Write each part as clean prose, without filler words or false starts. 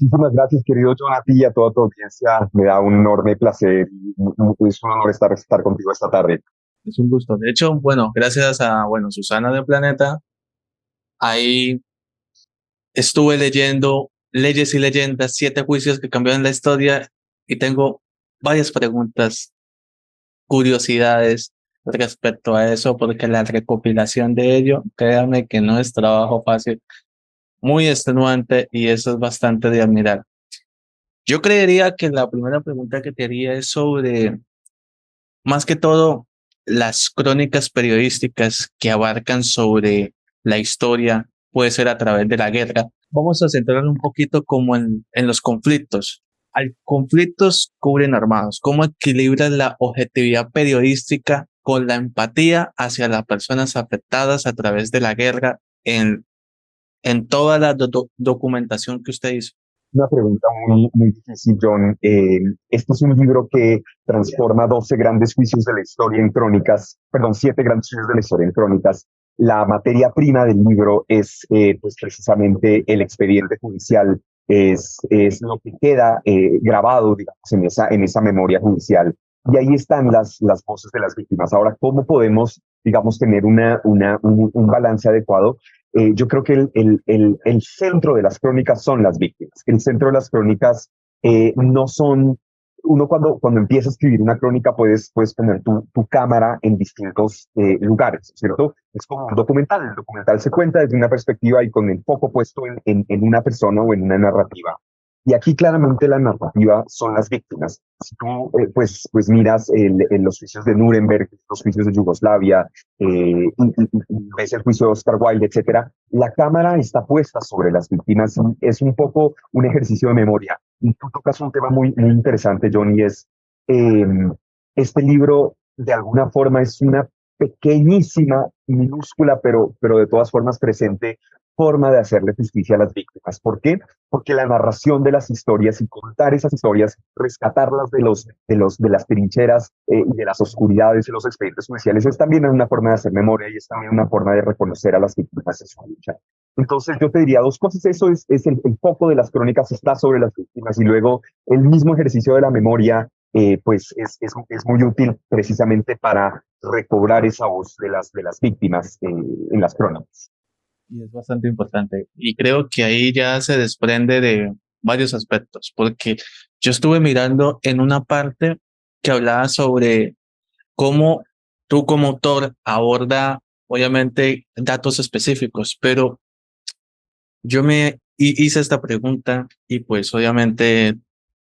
Muchísimas gracias, querido John, a ti y a toda tu audiencia. Me da un enorme placer y es un honor estar contigo esta tarde. Es un gusto. De hecho, bueno, gracias a, bueno, Susana de Planeta, ahí estuve leyendo Leyes y Leyendas, 7 juicios que cambiaron la historia y tengo varias preguntas, curiosidades respecto a eso, porque la recopilación de ello, créanme que no es trabajo fácil, muy extenuante y eso es bastante de admirar. Yo creería que la primera pregunta que te haría es sobre, más que todo, las crónicas periodísticas que abarcan sobre la historia, puede ser a través de la guerra. Vamos a centrar un poquito como en los conflictos. Hay conflictos cubren armados. ¿Cómo equilibras la objetividad periodística con la empatía hacia las personas afectadas a través de la guerra en toda la documentación que usted hizo? Una pregunta muy difícil, John. Este es un libro que transforma 12 grandes juicios de la historia en crónicas, perdón, 7 grandes juicios de la historia en crónicas. La materia prima del libro es pues precisamente el expediente judicial, es lo que queda grabado, digamos, en esa memoria judicial. Y ahí están las voces de las víctimas. Ahora, ¿cómo podemos, digamos, tener un balance adecuado? Yo creo que el centro de las crónicas son las víctimas. El centro de las crónicas no son... Uno cuando empieza a escribir una crónica puedes poner tu cámara en distintos lugares, ¿cierto? Es como un documental. El documental se cuenta desde una perspectiva y con el foco puesto en una persona o en una narrativa. Y aquí claramente la narrativa son las víctimas. Si tú pues miras los juicios de Nuremberg, los juicios de Yugoslavia, ves el juicio de Oscar Wilde, etcétera, la cámara está puesta sobre las víctimas y es un poco un ejercicio de memoria. Y tú tocas un tema muy interesante, John, y es eh, este libro de alguna forma es una pequeñísima, minúscula, pero de todas formas presente forma de hacerle justicia a las víctimas. ¿Por qué? Porque la narración de las historias y contar esas historias, rescatarlas de las trincheras y de las oscuridades de los expedientes judiciales es también una forma de hacer memoria y es también una forma de reconocer a las víctimas en su lucha. Entonces yo te diría dos cosas, eso es el foco de las crónicas está sobre las víctimas y luego el mismo ejercicio de la memoria pues es muy útil precisamente para recobrar esa voz de las víctimas en las crónicas. Y es bastante importante. Y creo que ahí ya se desprende de varios aspectos, porque yo estuve mirando en una parte que hablaba sobre cómo tú como autor aborda, obviamente, datos específicos, pero yo hice esta pregunta y pues obviamente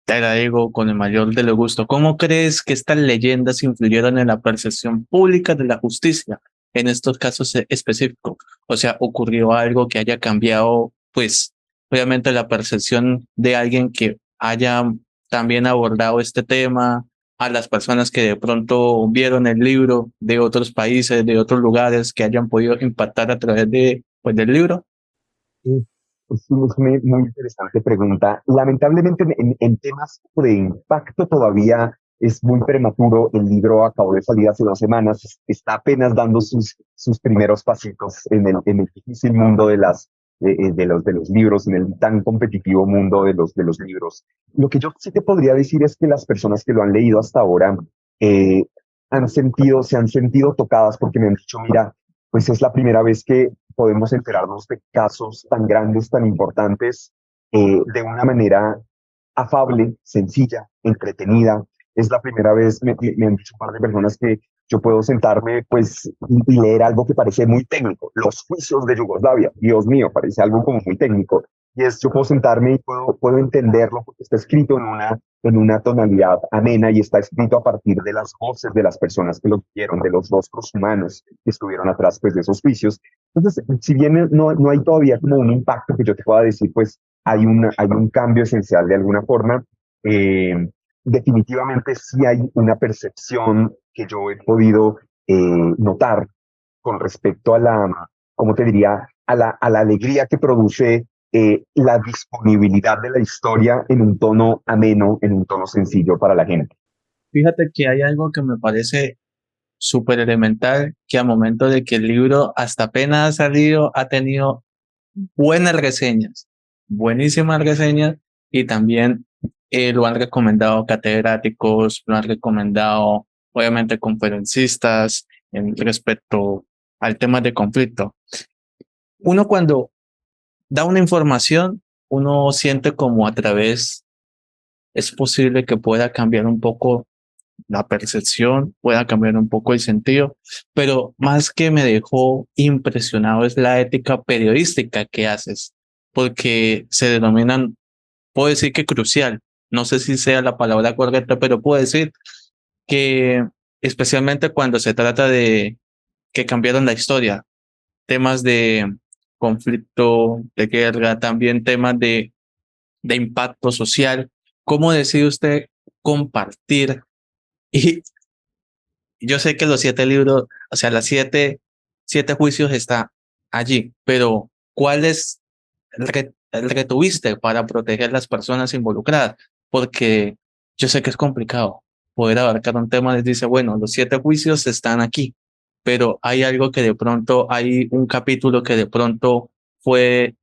te la digo con el mayor de los gustos. ¿Cómo crees que estas leyendas influyeron en la percepción pública de la justicia en estos casos específicos? O sea, ¿ocurrió algo que haya cambiado, pues, obviamente la percepción de alguien que haya también abordado este tema, a las personas que de pronto vieron el libro de otros países, de otros lugares, que hayan podido impactar a través de, pues, del libro? Es, es una muy interesante pregunta. Lamentablemente, en temas de impacto todavía es muy prematuro. El libro acabó de salir hace 2 semanas. Está apenas dando sus primeros pasitos en el difícil mundo de los libros, en el tan competitivo mundo de los libros. Lo que yo sí te podría decir es que las personas que lo han leído hasta ahora eh, se han sentido tocadas porque me han dicho, mira, pues es la primera vez que podemos enterarnos de casos tan grandes, tan importantes, de una manera afable, sencilla, entretenida. Es la primera vez, me han dicho un par de personas que yo puedo sentarme pues y leer algo que parece muy técnico. Los juicios de Yugoslavia, Dios mío, parece algo como muy técnico. Y es, yo puedo sentarme y puedo entenderlo porque está escrito en una tonalidad amena y está escrito a partir de las voces de las personas que lo vieron, de los rostros humanos que estuvieron atrás pues, de esos juicios. Entonces, si bien no hay todavía como un impacto que yo te pueda decir, pues hay un cambio esencial de alguna forma. Eh, Definitivamente sí hay una percepción que yo he podido notar con respecto a ¿cómo te diría? A la alegría que produce la disponibilidad de la historia en un tono ameno, en un tono sencillo para la gente. Fíjate que hay algo que me parece súper elemental, que al momento de que el libro hasta apenas ha salido, ha tenido buenas reseñas, buenísimas reseñas, y también lo han recomendado catedráticos, lo han recomendado obviamente conferencistas respecto al tema de conflicto. Uno cuando da una información, uno siente como a través, es posible que pueda cambiar un poco la percepción, pueda cambiar un poco el sentido, pero más que me dejó impresionado es la ética periodística que haces, porque se denominan, puedo decir que crucial, no sé si sea la palabra correcta, pero puedo decir que especialmente cuando se trata de que cambiaron la historia, temas de conflicto, de guerra, también temas de impacto social, ¿cómo decide usted compartir? Y yo sé que los 7 libros, o sea, siete juicios está allí, pero ¿cuáles retuviste para proteger las personas involucradas? Porque yo sé que es complicado poder abarcar un tema. Les dice, bueno, los 7 juicios están aquí, pero hay algo que de pronto, hay un capítulo que de pronto fue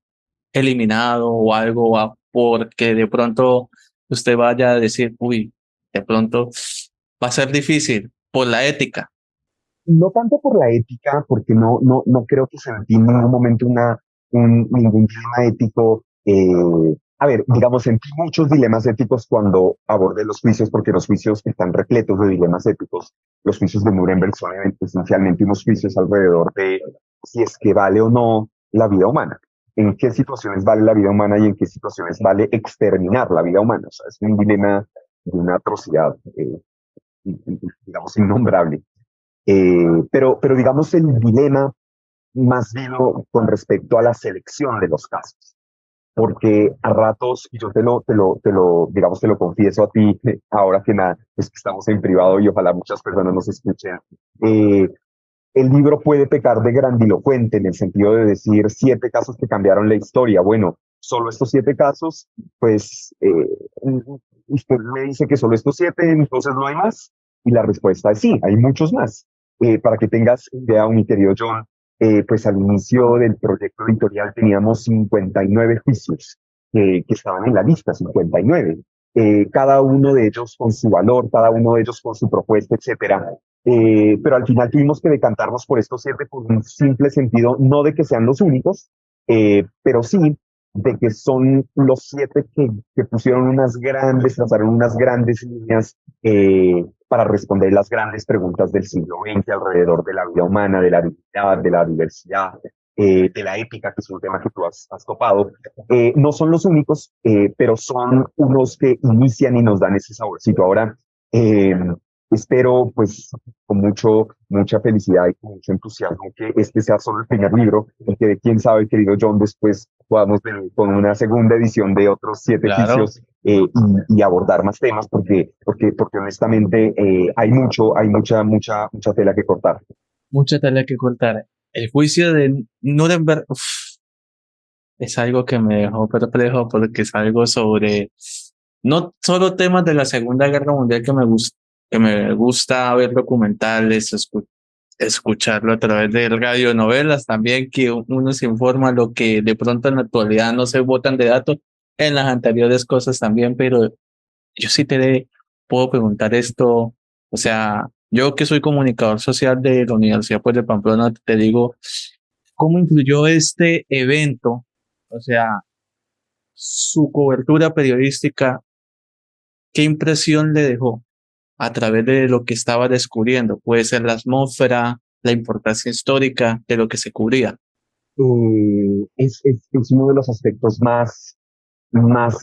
eliminado o algo, porque de pronto usted vaya a decir, uy, de pronto va a ser difícil por la ética. No tanto por la ética, porque no creo que sentí en ningún momento ningún dilema ético. A ver, digamos, sentí muchos dilemas éticos cuando abordé los juicios, porque los juicios están repletos de dilemas éticos. Los juicios de Nuremberg son esencialmente unos juicios alrededor de si es que vale o no la vida humana. En qué situaciones vale la vida humana y en qué situaciones vale exterminar la vida humana. O sea, es un dilema de una atrocidad, digamos, innombrable. Pero digamos el dilema más vino con respecto a la selección de los casos, porque a ratos, y yo digamos, te lo confieso a ti, ahora que nada, es que estamos en privado y ojalá muchas personas nos escuchen, eh, el libro puede pecar de grandilocuente en el sentido de decir 7 casos que cambiaron la historia. Bueno, solo estos 7 casos, pues usted me dice que solo estos 7, entonces no hay más. Y la respuesta es sí, hay muchos más. Para que tengas idea, mi querido John, pues al inicio del proyecto editorial teníamos 59 juicios que estaban en la lista, 59. Cada uno de ellos con su valor, cada uno de ellos con su propuesta, etcétera. Pero al final tuvimos que decantarnos por estos 7 por un simple sentido, no de que sean los únicos, pero sí de que son los 7 que pusieron trazaron unas grandes líneas para responder las grandes preguntas del siglo XX alrededor de la vida humana, de la dignidad, de la diversidad, de la ética, que es un tema que tú has topado. No son los únicos, pero son unos que inician y nos dan ese saborcito. Ahora, eh, espero, pues, con mucha felicidad y con mucho entusiasmo que este sea solo el primer libro, y que quién sabe, querido John, después podamos venir con una segunda edición de otros 7 juicios, Claro, y abordar más temas, porque honestamente hay mucha tela que cortar. mucha tela que cortar. El juicio de Nuremberg es algo que me dejó perplejo porque es algo sobre no solo temas de la Segunda Guerra Mundial que me gusta ver documentales, escucharlo a través de radionovelas también, que uno se informa lo que de pronto en la actualidad no se botan de datos, en las anteriores cosas también, pero yo sí puedo preguntar esto, o sea, yo que soy comunicador social de la Universidad pues, de Pamplona, te digo, ¿cómo influyó este evento? O sea, su cobertura periodística, ¿qué impresión le dejó a través de lo que estaba descubriendo? Puede ser la atmósfera, la importancia histórica de lo que se cubría. Es uno de los aspectos más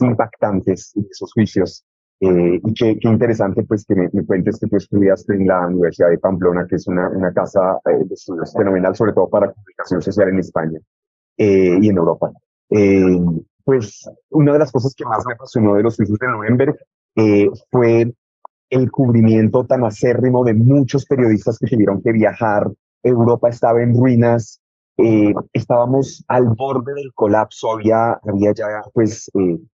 impactantes de esos juicios. Y qué interesante pues que me cuentes que tú estudiaste en la Universidad de Pamplona, que es una casa de estudios fenomenal, sobre todo para comunicación social en España y en Europa. Eh, pues una de las cosas que más me apasionó de los juicios de Nuremberg fue el cubrimiento tan acérrimo de muchos periodistas que tuvieron que viajar. Europa estaba en ruinas, estábamos al borde del colapso, había ya pues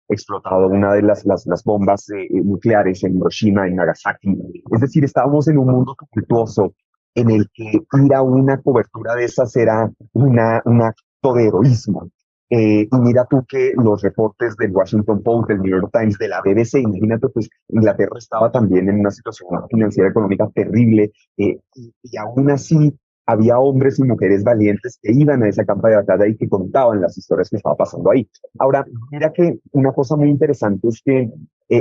explotado una de las bombas nucleares en Hiroshima y Nagasaki. Es decir, estábamos en un mundo tumultuoso en el que ir a una cobertura de esas era un acto de heroísmo. Y mira tú que los reportes del Washington Post, del New York Times, de la BBC, imagínate, pues Inglaterra estaba también en una situación financiera económica terrible, y aún así había hombres y mujeres valientes que iban a esa campa de batalla y que contaban las historias que estaba pasando ahí. Ahora, mira que una cosa muy interesante es que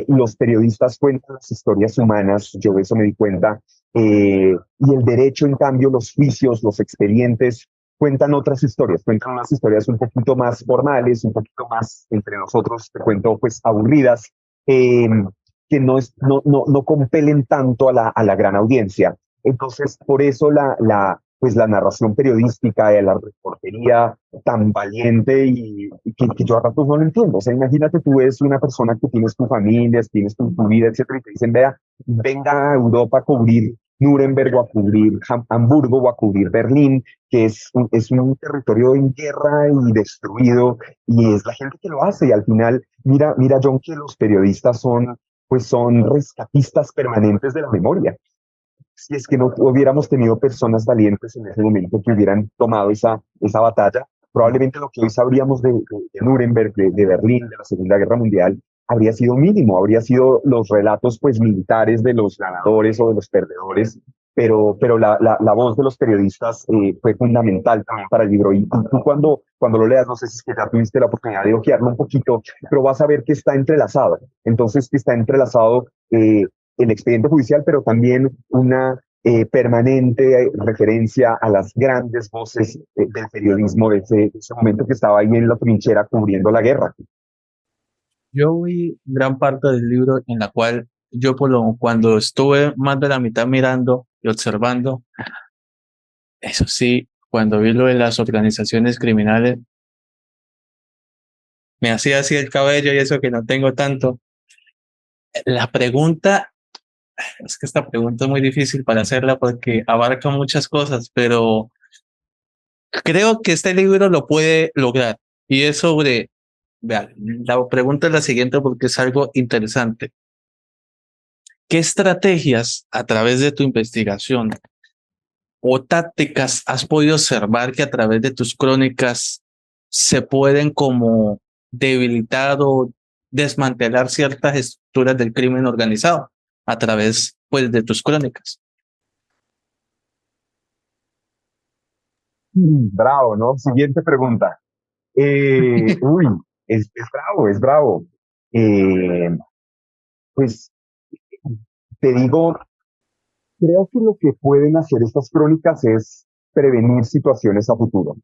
los periodistas cuentan las historias humanas, yo de eso me di cuenta, y el derecho, en cambio, los juicios, los expedientes, cuentan otras historias, cuentan unas historias un poquito más formales, un poquito más entre nosotros, te cuento, pues aburridas, eh, que no compelen tanto a la gran audiencia. Entonces, por eso pues la narración periodística, la reportería tan valiente y que yo a ratos no lo entiendo. O sea, imagínate tú eres una persona que tienes tu familia, tienes tu vida, etcétera, y te dicen, vea, venga a Europa a cubrir Nuremberg o a cubrir Hamburgo o a cubrir Berlín, que es un territorio en guerra y destruido, y es la gente que lo hace. Y al final, mira, John, que los periodistas pues son rescatistas permanentes de la memoria. Si es que no hubiéramos tenido personas valientes en ese momento que hubieran tomado esa batalla, probablemente lo que hoy sabríamos de Nuremberg, de Berlín, de la Segunda Guerra Mundial, habría sido mínimo, habría sido los relatos pues militares de los ganadores o de los perdedores, pero la voz de los periodistas fue fundamental también para el libro. Y tú cuando lo leas, no sé si es que ya tuviste la oportunidad de ojearlo un poquito, pero vas a ver que está entrelazado. Entonces, que está entrelazado el expediente judicial, pero también una permanente referencia a las grandes voces del periodismo de ese momento que estaba ahí en la trinchera cubriendo la guerra. Yo vi gran parte del libro en la cual yo cuando estuve más de la mitad mirando y observando, eso sí, cuando vi lo de las organizaciones criminales, me hacía así el cabello y eso que no tengo tanto. La pregunta, es que esta pregunta es muy difícil para hacerla porque abarca muchas cosas, pero creo que este libro lo puede lograr. Y es sobre, vean, la pregunta es la siguiente porque es algo interesante. ¿Qué estrategias a través de tu investigación o tácticas has podido observar que a través de tus crónicas se pueden como debilitar o desmantelar ciertas estructuras del crimen organizado a través pues de tus crónicas? Bravo, ¿no? Siguiente pregunta. Uy, es bravo, es bravo. Eh, pues te digo, creo que lo que pueden hacer estas crónicas es prevenir situaciones a futuro.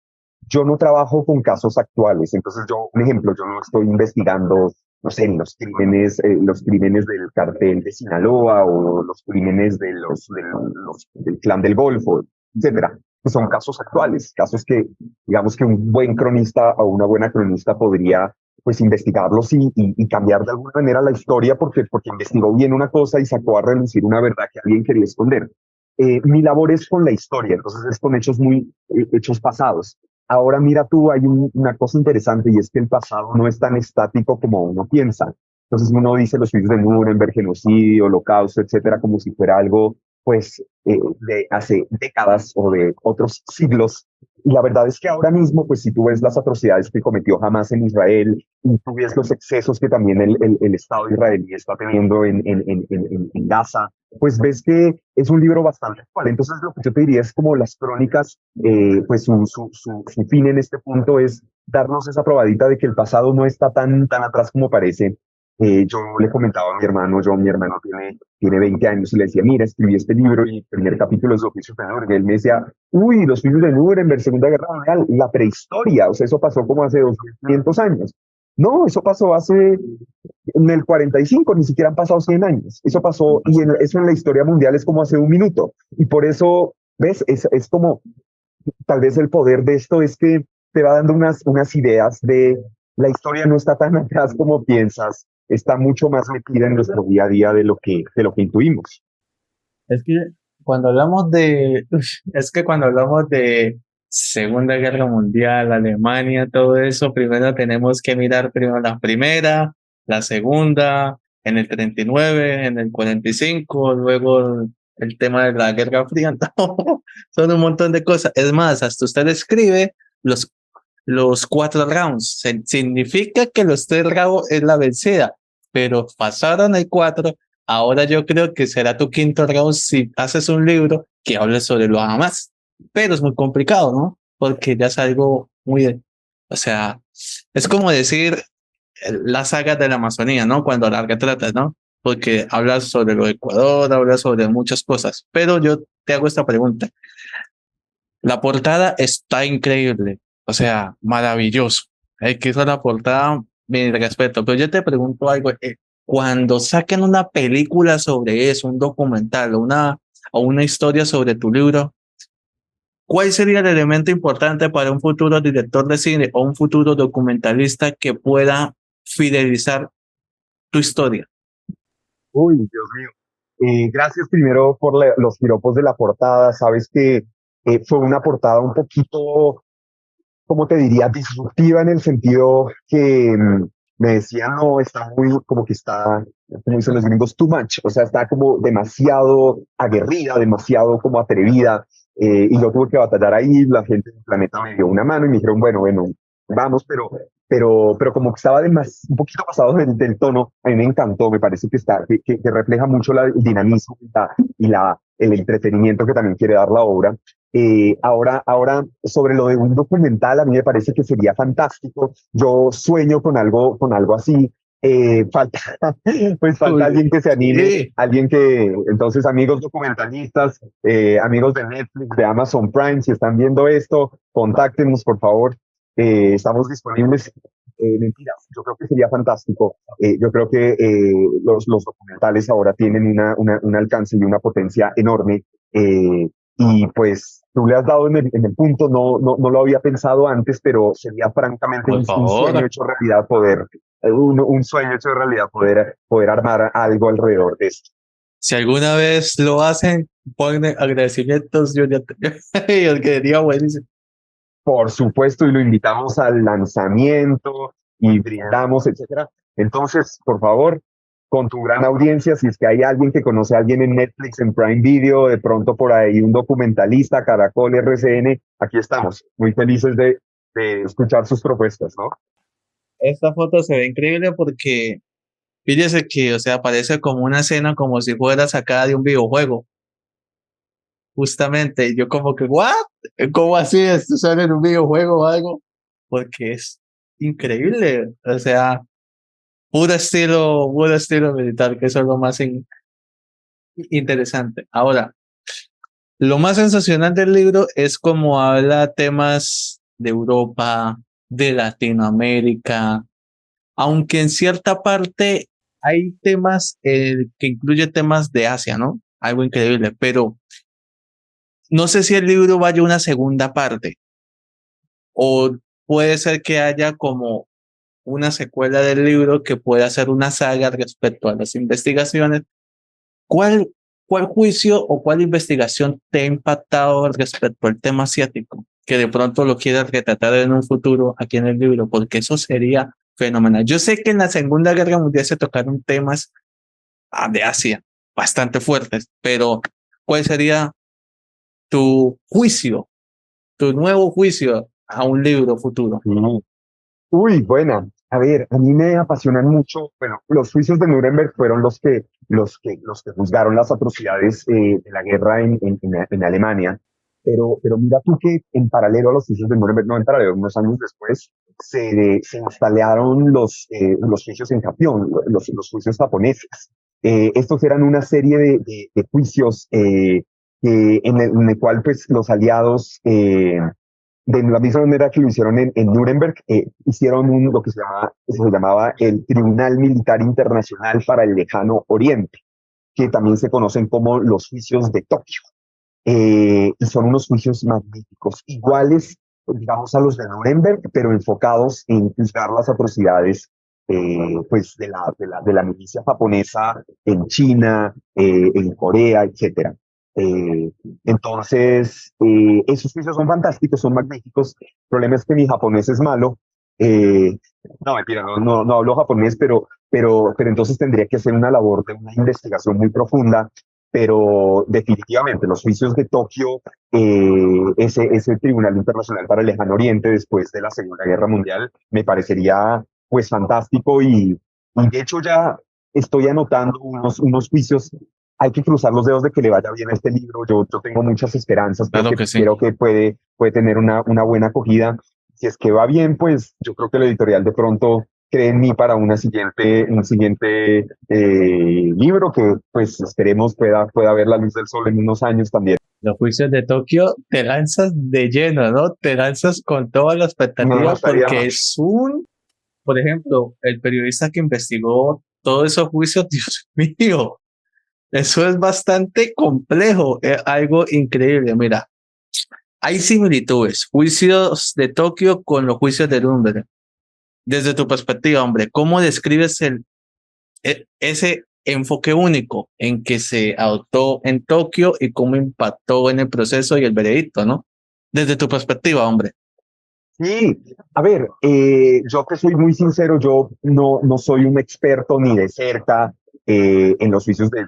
Yo no trabajo con casos actuales, entonces yo, por ejemplo, yo no estoy investigando, no sé, los crímenes del cartel de Sinaloa o los crímenes del clan del Golfo, etcétera. Que son casos actuales, casos que, digamos que un buen cronista o una buena cronista podría pues investigarlos y cambiar de alguna manera la historia porque investigó bien una cosa y sacó a relucir una verdad que alguien quería esconder. Mi labor es con la historia, entonces es con hechos pasados. Ahora mira tú, hay una cosa interesante y es que el pasado no es tan estático como uno piensa. Entonces uno dice los juicios de Nuremberg, genocidio, holocausto, etcétera, como si fuera algo pues de hace décadas o de otros siglos. Y la verdad es que ahora mismo, pues si tú ves las atrocidades que cometió Hamas en Israel y tú ves los excesos que también el Estado israelí está teniendo en Gaza, pues ves que es un libro bastante actual. Entonces lo que yo te diría es como las crónicas, pues su fin en este punto es darnos esa probadita de que el pasado no está tan atrás como parece. Yo le comentaba a mi hermano, mi hermano tiene 20 años y le decía, mira, escribí este libro y el primer capítulo es Oficio Penal. Y él me decía, uy, los filmes de Nuremberg, Segunda Guerra Mundial, la prehistoria, o sea, eso pasó como hace 2500 años. No, eso pasó en el 45, ni siquiera han pasado 100 años. Eso pasó, eso en la historia mundial es como hace un minuto. Y por eso, ¿ves? Es como, tal vez el poder de esto es que te va dando unas ideas de la historia no está tan atrás como piensas, está mucho más metida en nuestro día a día de lo que intuimos. Es que cuando hablamos es que cuando hablamos de Segunda Guerra Mundial, Alemania, todo eso, primero tenemos que mirar primero la primera, la segunda, en el 39, en el 45, luego el tema de la Guerra Fría, no, son un montón de cosas. Es más, hasta usted escribe los los 4 rounds. Significa que los 3 rounds es la vencida, pero pasaron el 4. Ahora yo creo que será tu quinto round si haces un libro que hable sobre los demás. Pero es muy complicado, ¿no? Porque ya es algo muy, o sea, es como decir la saga de la Amazonía, ¿no? Cuando la retratas, ¿no? Porque hablas sobre lo de Ecuador, hablas sobre muchas cosas. Pero yo te hago esta pregunta. La portada está increíble, o sea, maravilloso. El que hizo la portada, mi respeto. Pero yo te pregunto algo, cuando saquen una película sobre eso, un documental o una historia sobre tu libro, ¿cuál sería el elemento importante para un futuro director de cine o un futuro documentalista que pueda fidelizar tu historia? Uy, Dios mío. Gracias primero por los piropos de la portada. Sabes que fue una portada un poquito, ¿cómo te diría? Disruptiva en el sentido que me decían, no, está muy, como que está, como dicen los gringos, too much. O sea, está como demasiado aguerrida, demasiado como atrevida. Y yo tuve que batallar ahí. La gente del planeta me dio una mano y me dijeron, bueno, vamos, pero como que estaba un poquito pasado del tono, a mí me encantó. Me parece que que refleja mucho el dinamismo el entretenimiento que también quiere dar la obra. Ahora, sobre lo de un documental, a mí me parece que sería fantástico. Yo sueño con algo así. Falta, pues falta Uy, alguien que se anime, sí. alguien entonces, amigos documentalistas, amigos de Netflix, de Amazon Prime, si están viendo esto, contáctenos, por favor. Estamos disponibles. Mentiras, yo creo que sería fantástico. Yo creo que los documentales ahora tienen un alcance y una potencia enorme. Y pues tú le has dado en el punto, no lo había pensado antes, pero sería francamente Por un sueño favor. hecho realidad un sueño hecho realidad poder armar algo alrededor de esto. Si alguna vez lo hacen, ponen agradecimientos. Yo ya yo quería buenísimo. Por supuesto, y lo invitamos al lanzamiento y brindamos, etcétera. Entonces, por favor, con tu gran audiencia, si es que hay alguien que conoce a alguien en Netflix, en Prime Video, de pronto por ahí un documentalista, Caracol, RCN, aquí estamos, muy felices de escuchar sus propuestas, ¿no? Esta foto se ve increíble porque fíjese que, o sea, parece como una escena como si fuera sacada de un videojuego. Justamente, yo como que, ¿what? ¿Cómo así? ¿Esto sale en un videojuego o algo? Porque es increíble. O sea, puro estilo militar, que eso es lo más interesante. Ahora, lo más sensacional del libro es como habla temas de Europa, de Latinoamérica, aunque en cierta parte hay temas que incluye temas de Asia, ¿no? Algo increíble, pero no sé si el libro vaya a una segunda parte o puede ser que haya como una secuela del libro que pueda ser una saga respecto a las investigaciones. ¿Cuál, cuál juicio o cuál investigación te ha impactado respecto al tema asiático? Que de pronto lo quieras retratar en un futuro aquí en el libro, porque eso sería fenomenal. Yo sé que en la Segunda Guerra Mundial se tocaron temas de Asia bastante fuertes, pero ¿cuál sería tu juicio, tu nuevo juicio a un libro futuro? Mm. Uy, buena. A ver, a mí me apasionan mucho, bueno, los juicios de Nuremberg fueron los que juzgaron las atrocidades de la guerra en Alemania, pero mira tú que en paralelo a los juicios de Nuremberg, no en paralelo, unos años después, se instalaron los juicios en Japón, los juicios japoneses. Estos eran una serie de juicios en el cual pues los aliados de la misma manera que lo hicieron en Nuremberg, hicieron lo que se llamaba el Tribunal Militar Internacional para el Lejano Oriente, que también se conocen como los juicios de Tokio. Y son unos juicios magníficos, iguales, digamos, a los de Nuremberg, pero enfocados en juzgar las atrocidades pues de la milicia japonesa en China, en Corea, etcétera. Eh, esos juicios son fantásticos, son magníficos. El problema es que mi japonés es malo. Eh, no, mentira, no hablo japonés, pero entonces tendría que hacer una labor de una investigación muy profunda, pero definitivamente los juicios de Tokio ese Tribunal Internacional para el Lejano Oriente después de la Segunda Guerra Mundial, me parecería pues fantástico y de hecho ya estoy anotando unos juicios. Hay que cruzar los dedos de que le vaya bien a este libro. Yo tengo muchas esperanzas, Claro que sí. creo que puede tener una buena acogida. Si es que va bien, pues yo creo que la editorial de pronto cree en mí para un siguiente libro que pues esperemos pueda ver la luz del sol en unos años también. Los juicios de Tokio te lanzas de lleno, ¿no? Te lanzas con toda la No expectativa estaría porque es un, por ejemplo, el periodista que investigó todos esos juicios, Dios mío, eso es bastante complejo, es algo increíble. Mira, hay similitudes, juicios de Tokio con los juicios de Nuremberg. Desde tu perspectiva, hombre, ¿cómo describes ese enfoque único en que se adoptó en Tokio y cómo impactó en el proceso y el veredicto, ¿no? Desde tu perspectiva, hombre. Sí, a ver, yo te soy muy sincero, yo no soy un experto ni de cerca en los juicios de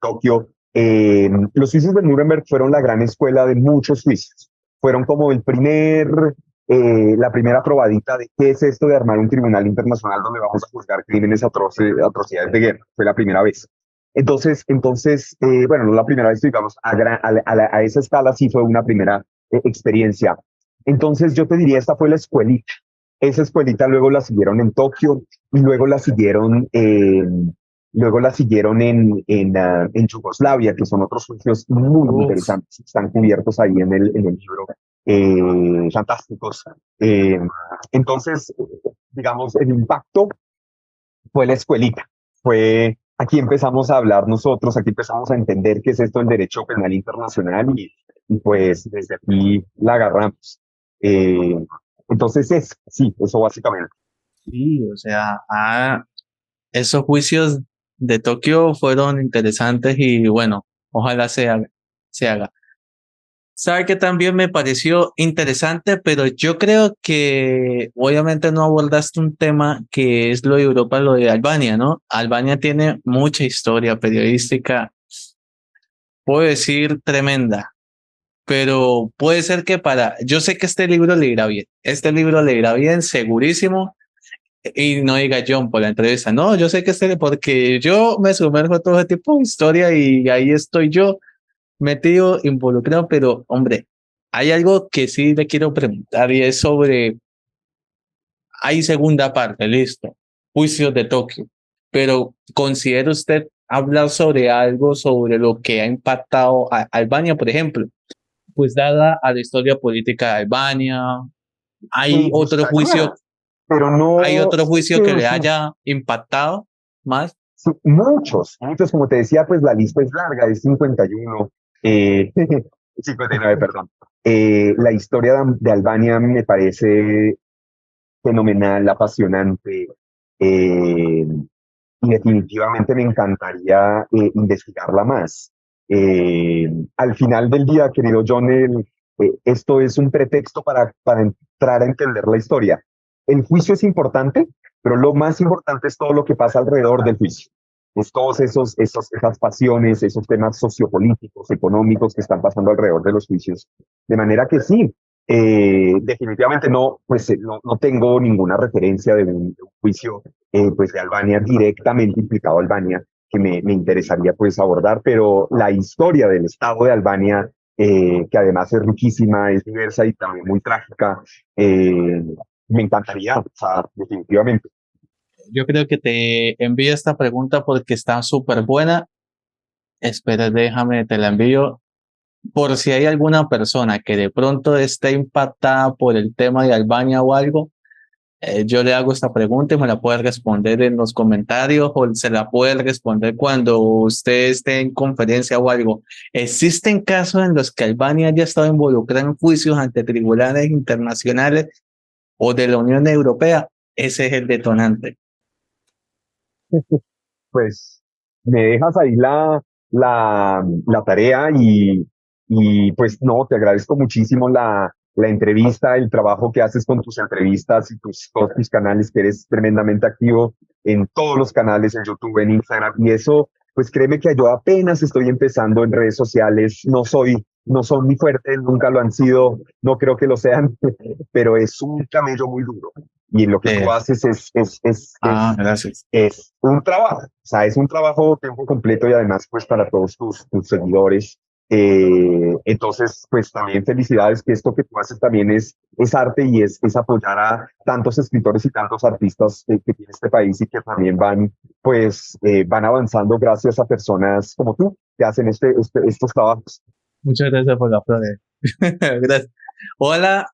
Tokio. Los juicios de Nuremberg fueron la gran escuela de muchos juicios. Fueron como la primera probadita de qué es esto de armar un tribunal internacional donde vamos a juzgar crímenes atrocidades de guerra. Fue la primera vez. Bueno, no la primera vez, digamos, a esa escala sí fue una primera experiencia. Entonces yo te diría, esta fue la escuelita. Esa escuelita luego la siguieron en Tokio y luego la siguieron en Yugoslavia, que son otros juicios muy Uf, interesantes. Están cubiertos ahí en el libro, fantásticos. Eh, entonces, digamos, el impacto fue la escuelita. Aquí empezamos a hablar nosotros, aquí empezamos a entender qué es esto del derecho penal internacional y pues desde aquí la agarramos. Eh, entonces sí, eso básicamente. sí, o sea, esos juicios de Tokio fueron interesantes y bueno, ojalá se haga. Sabe que también me pareció interesante, pero yo creo que obviamente no abordaste un tema que es lo de Europa, lo de Albania, ¿no? Albania tiene mucha historia periodística, puedo decir tremenda, pero puede ser que yo sé que este libro le irá bien, este libro le irá bien, segurísimo, y no diga John por la entrevista, no, yo sé que porque yo me sumerjo a todo ese tipo de historia y ahí estoy yo metido, involucrado, pero hombre, hay algo que sí le quiero preguntar y es sobre, hay segunda parte, listo, juicios de Tokio, pero ¿considera usted hablar sobre algo, sobre lo que ha impactado a Albania, por ejemplo? Pues dada a la historia política de Albania, Me ¿hay otro gustaría, juicio, pero hay no, otro es juicio que que le haya impactado más? sí, muchos, como te decía, pues la lista es larga, es 51, 59, perdón. La historia de Albania me parece fenomenal, apasionante, eh, y definitivamente me encantaría investigarla más. Al final del día, querido John, esto es un pretexto para entrar a entender la historia. El juicio es importante, pero lo más importante es todo lo que pasa alrededor del juicio. Es todos esas pasiones, esos temas sociopolíticos, económicos que están pasando alrededor de los juicios. De manera que sí, definitivamente no tengo ninguna referencia de un juicio pues de Albania, directamente implicado a Albania, que me interesaría pues abordar, pero la historia del Estado de Albania, que además es riquísima, es diversa y también muy trágica, me encantaría, o sea, definitivamente. Yo creo que te envío esta pregunta porque está súper buena. Espera, déjame, te la envío. Por si hay alguna persona que de pronto esté impactada por el tema de Albania o algo, yo le hago esta pregunta y me la puede responder en los comentarios o se la puede responder cuando usted esté en conferencia o algo. ¿Existen casos en los que Albania haya estado involucrada en juicios ante tribunales internacionales o de la Unión Europea? Ese es el detonante. Pues me dejas ahí la tarea y pues no, te agradezco muchísimo la entrevista, el trabajo que haces con tus entrevistas y todos tus canales, que eres tremendamente activo en todos los canales, en YouTube, en Instagram, y eso, pues créeme que yo apenas estoy empezando en redes sociales, no soy no son ni fuertes, nunca lo han sido, no creo que lo sean, pero es un camello muy duro. Y lo que tú haces Gracias. es un trabajo, o sea, es un trabajo tiempo completo y además pues para todos tus seguidores. Entonces, pues también felicidades que esto que tú haces también es arte y es apoyar a tantos escritores y tantos artistas que tiene este país y que también van avanzando gracias a personas como tú que hacen estos trabajos. Muchas gracias por la flores. Gracias. Hola,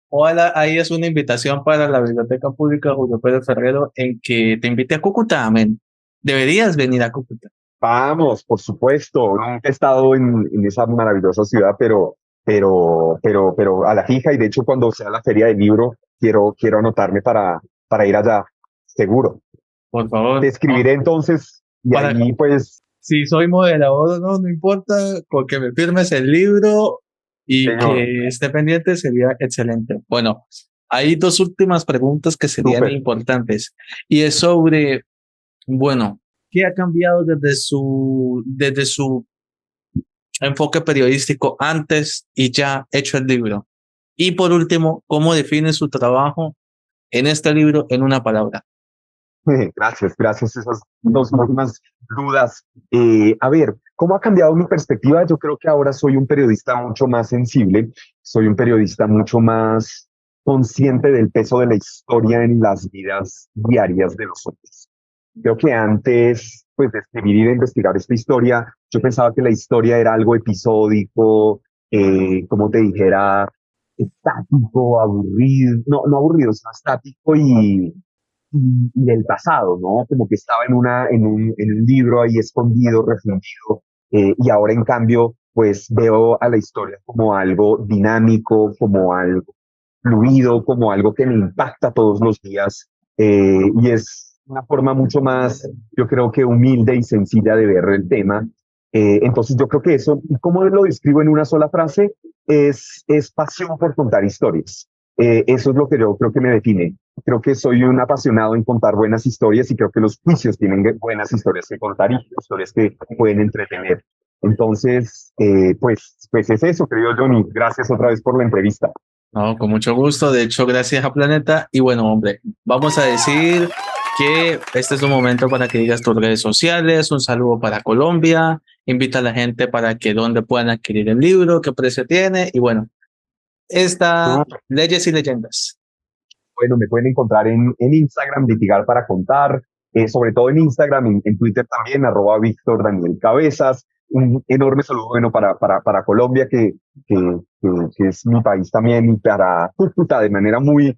hola, ahí es una invitación para la Biblioteca Pública Julio Pérez Ferrero en que te invite a Cúcuta, men. Deberías venir a Cúcuta. Vamos, por supuesto. Nunca he estado en esa maravillosa ciudad, pero a la fija, y de hecho cuando sea la feria del libro, quiero anotarme para ir allá, seguro. Por favor. Te escribiré entonces y ahí pues... Si soy moderador, no importa, con que me firmes el libro y Señor. que esté pendiente sería excelente. Bueno, hay dos últimas preguntas que serían importantes y es sobre, bueno, ¿qué ha cambiado desde su enfoque periodístico antes y ya hecho el libro? Y por último, ¿cómo define su trabajo en este libro en una palabra? Gracias. Esas dos últimas dudas. A ver, ¿cómo ha cambiado mi perspectiva? Yo creo que ahora soy un periodista mucho más sensible, soy un periodista mucho más consciente del peso de la historia en las vidas diarias de los hombres. Creo que antes, pues, de escribir y de investigar esta historia, yo pensaba que la historia era algo episódico, como te dijera, estático, aburrido, no aburrido, sino estático y del pasado, ¿no? Como que estaba en un libro ahí escondido, refundido, y ahora en cambio, pues veo a la historia como algo dinámico, como algo fluido, como algo que me impacta todos los días, y es una forma mucho más, yo creo que humilde y sencilla de ver el tema. Entonces yo creo que eso, ¿cómo lo describo en una sola frase? Es pasión por contar historias. Eso es lo que yo creo que me define. Creo que soy un apasionado en contar buenas historias y creo que los juicios tienen buenas historias que contar y historias que pueden entretener. Entonces, pues es eso, querido Johnny. Gracias otra vez por la entrevista. No, con mucho gusto. De hecho, gracias a Planeta. Y bueno, hombre, vamos a decir que este es un momento para que digas tus redes sociales, un saludo para Colombia, invita a la gente para que donde puedan adquirir el libro, qué precio tiene. Y bueno, Leyes y Leyendas. Bueno, me pueden encontrar en Instagram, Litigar para Contar, sobre todo en Instagram, en Twitter también, @Víctor Daniel Cabezas. Un enorme saludo bueno para Colombia, que es mi país también, y para Cúcuta de manera muy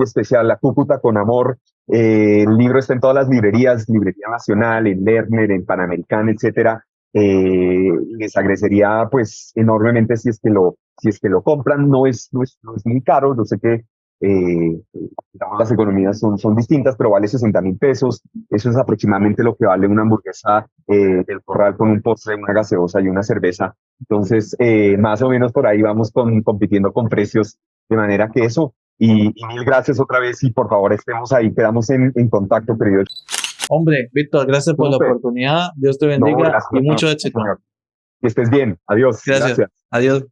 especial, la Cúcuta con amor. El libro está en todas las librerías, Librería Nacional, en Lerner, en Panamericana, etcétera. Les agradecería pues enormemente si es que lo compran. No es muy caro, yo sé que digamos, las economías son distintas, pero vale 60.000 pesos. Eso es aproximadamente lo que vale una hamburguesa del Corral con un postre, una gaseosa y una cerveza. Entonces, más o menos por ahí vamos compitiendo con precios, de manera que eso. Y mil gracias otra vez y por favor estemos ahí, quedamos en contacto, querido. Hombre, Víctor, gracias por la oportunidad. Dios te bendiga y mucho éxito. Que estés bien. Adiós. Gracias. Adiós.